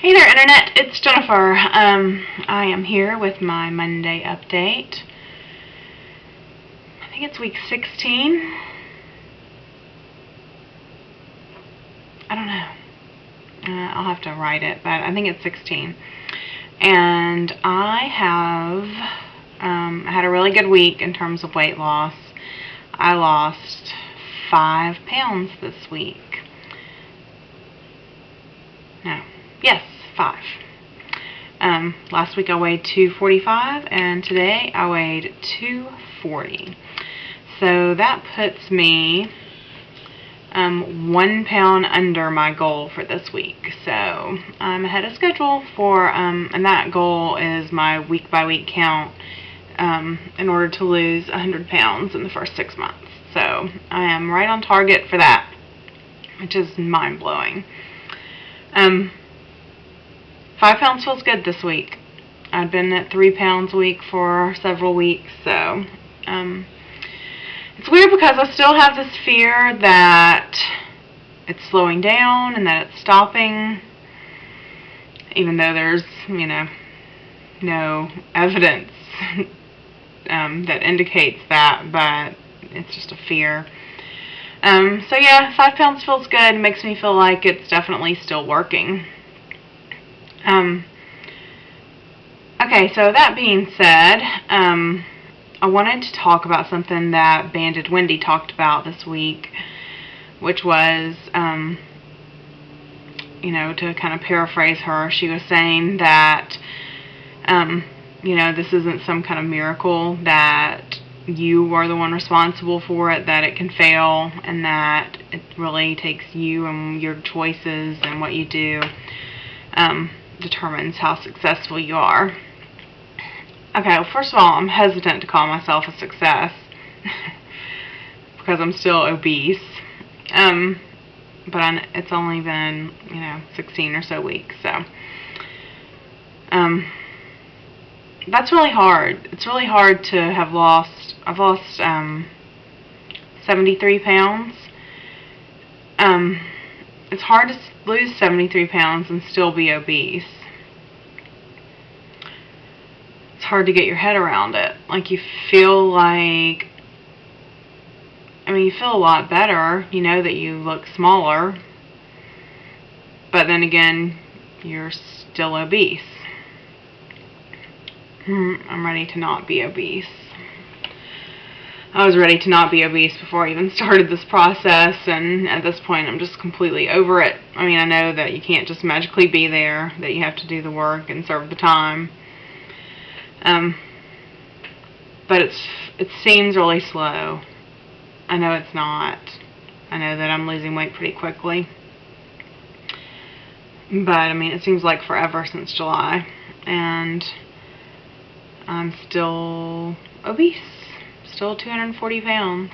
Hey there, Internet. It's Jennifer. I am here with my Monday update. I think it's week 16. I don't know. I'll have to write it, but I think it's 16. And I have had a really good week in terms of weight loss. I lost 5 pounds this week. No. Yes, 5. Last week I weighed 245, and today I weighed 240. So that puts me 1 pound under my goal for this week. So I'm ahead of schedule for, and that goal is my week-by-week count in order to lose 100 pounds in the first 6 months. So I am right on target for that, which is mind-blowing. 5 pounds feels good this week. I've been at 3 pounds a week for several weeks, so it's weird because I still have this fear that it's slowing down and that it's stopping, even though there's, no evidence that indicates that, but it's just a fear. So yeah, 5 pounds feels good. It makes me feel like it's definitely still working. Okay, so that being said, I wanted to talk about something that Banded Wendy talked about this week, which was, to kind of paraphrase her, she was saying that, this isn't some kind of miracle, that you are the one responsible for it, that it can fail, and that it really takes you and your choices and what you do determines how successful you are. Okay, well, first of all, I'm hesitant to call myself a success because I'm still obese. But it's only been, 16 or so weeks, so that's really hard. It's really hard to have lost. I've lost 73 pounds. It's hard to lose 73 pounds and still be obese. It's hard to get your head around it. Like, you feel like, you feel a lot better. You know that you look smaller. But then again, you're still obese. I'm ready to not be obese. I was ready to not be obese before I even started this process, and at this point I'm just completely over it. I know that you can't just magically be there, that you have to do the work and serve the time. But it seems really slow. I know it's not. I know that I'm losing weight pretty quickly. But, it seems like forever since July, and I'm still obese. Still 240 pounds.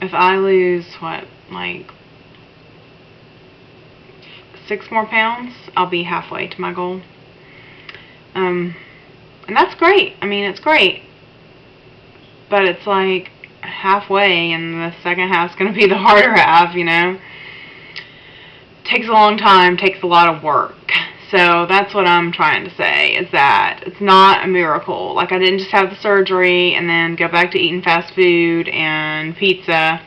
If I lose, 6 more pounds, I'll be halfway to my goal. And that's great. It's great. But it's like halfway, and the second half's going to be the harder half, It takes a long time, takes a lot of work. So that's what I'm trying to say, is that it's not a miracle. Like, I didn't just have the surgery and then go back to eating fast food and pizza.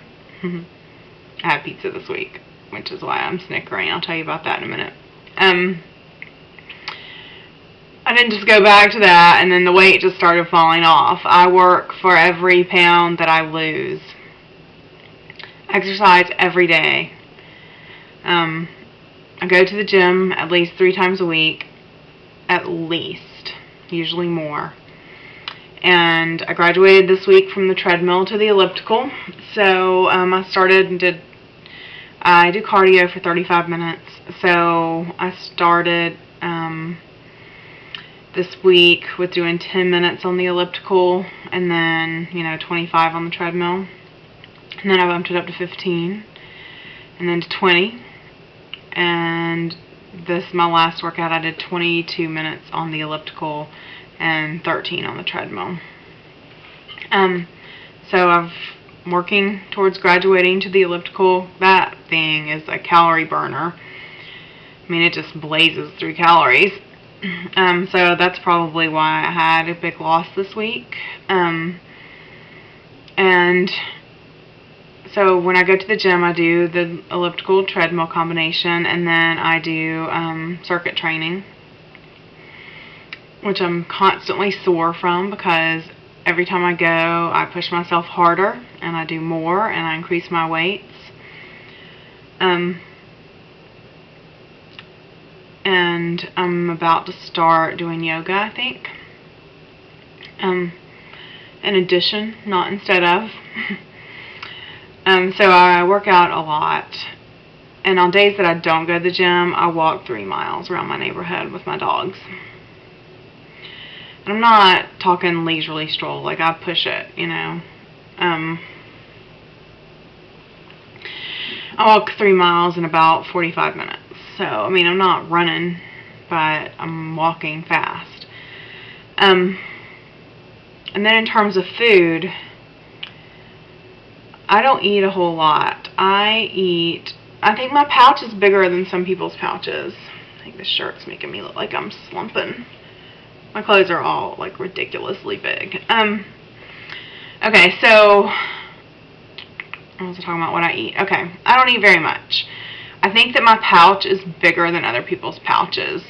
I had pizza this week, which is why I'm snickering. I'll tell you about that in a minute. I didn't just go back to that and then the weight just started falling off. I work for every pound that I lose. Exercise every day. I go to the gym at least 3 times a week, at least, usually more. And I graduated this week from the treadmill to the elliptical, so I do cardio for 35 minutes, so I started this week with doing 10 minutes on the elliptical, and then, 25 on the treadmill, and then I bumped it up to 15, and then to 20. And my last workout, I did 22 minutes on the elliptical and 13 on the treadmill. So I'm working towards graduating to the elliptical. That thing is a calorie burner. I mean, it just blazes through calories. So that's probably why I had a big loss this week. And so when I go to the gym, I do the elliptical treadmill combination, and then I do circuit training, which I'm constantly sore from because every time I go, I push myself harder, and I do more, and I increase my weights. And I'm about to start doing yoga, I think. In addition, not instead of. So I work out a lot. And on days that I don't go to the gym, I walk 3 miles around my neighborhood with my dogs. And I'm not talking leisurely stroll, like I push it, you know. I walk 3 miles in about 45 minutes. So, I mean, I'm not running, but I'm walking fast. And then in terms of food, I don't eat a whole lot. I think my pouch is bigger than some people's pouches. I think this shirt's making me look like I'm slumping. My clothes are all, like, ridiculously big. Okay, so I was talking about what I eat. Okay, I don't eat very much. I think that my pouch is bigger than other people's pouches,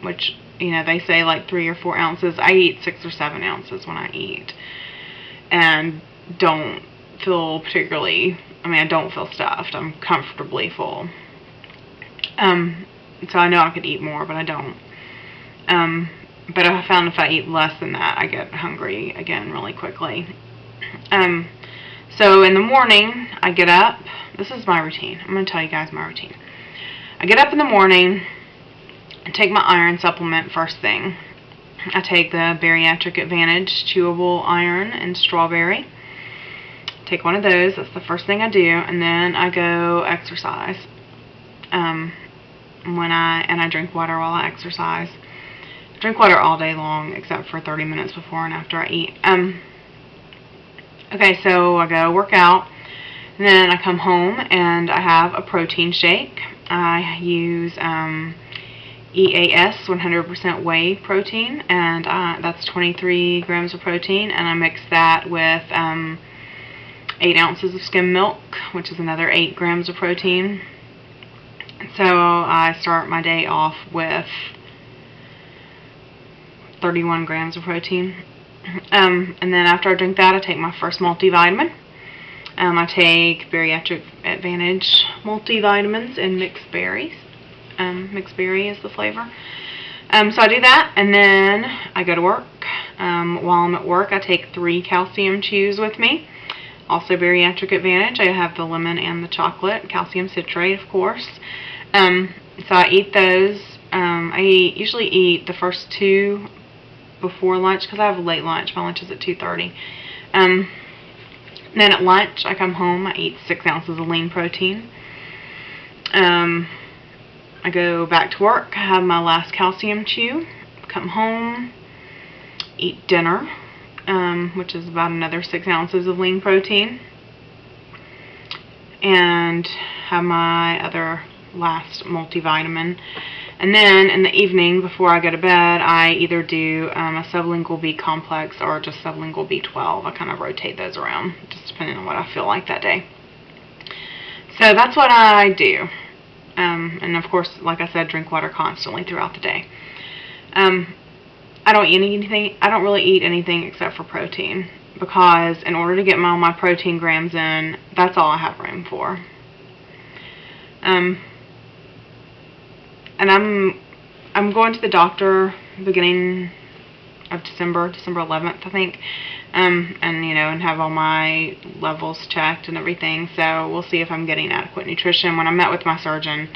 which, you know, they say like 3 or 4 ounces. I eat 6 or 7 ounces when I eat, and don't feel particularly, I mean, I don't feel stuffed. I'm comfortably full. So I know I could eat more, but I don't. But I found if I eat less than that, I get hungry again really quickly. So in the morning, I get up. This is my routine. I'm going to tell you guys my routine. I get up in the morning and take my iron supplement first thing. I take the Bariatric Advantage chewable iron and strawberry. Take one of those. That's the first thing I do. And then I go exercise. I drink water while I exercise. I drink water all day long except for 30 minutes before and after I eat. Okay, so I go work out, and then I come home and I have a protein shake. I use EAS 100% whey protein, and that's 23 grams of protein, and I mix that with 8 ounces of skim milk, which is another 8 grams of protein. So I start my day off with 31 grams of protein. And then after I drink that, I take my first multivitamin. I take Bariatric Advantage multivitamins and mixed berries. Mixed berry is the flavor. So I do that, and then I go to work. While I'm at work, I take 3 calcium chews with me. Also Bariatric Advantage. I have the lemon and the chocolate. Calcium citrate, of course. So I eat those. I usually eat the first 2 before lunch because I have a late lunch. My lunch is at 2:30. Then at lunch, I come home. I eat 6 ounces of lean protein. I go back to work. I have my last calcium chew. Come home, eat dinner, which is about another 6 ounces of lean protein, and have my other last multivitamin. And then in the evening, before I go to bed, I either do a sublingual B complex or just sublingual B12. I kind of rotate those around, just depending on what I feel like that day. So that's what I do. And of course, like I said, drink water constantly throughout the day. I don't eat anything. I don't really eat anything except for protein, because in order to get my protein grams in, that's all I have room for. And I'm going to the doctor beginning of December 11th, I think, and you know, and have all my levels checked and everything. So we'll see if I'm getting adequate nutrition. When I met with my surgeon,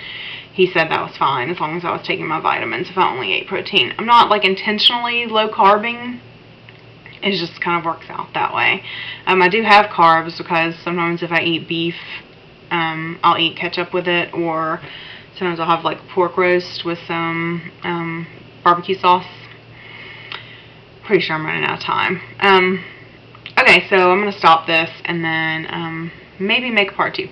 he said that was fine as long as I was taking my vitamins. If I only ate protein, I'm not like intentionally low carbing. It just kind of works out that way. I do have carbs because sometimes if I eat beef, I'll eat ketchup with it, or sometimes I'll have like pork roast with some barbecue sauce. Pretty sure I'm running out of time. Okay, so I'm going to stop this and then maybe make a part 2.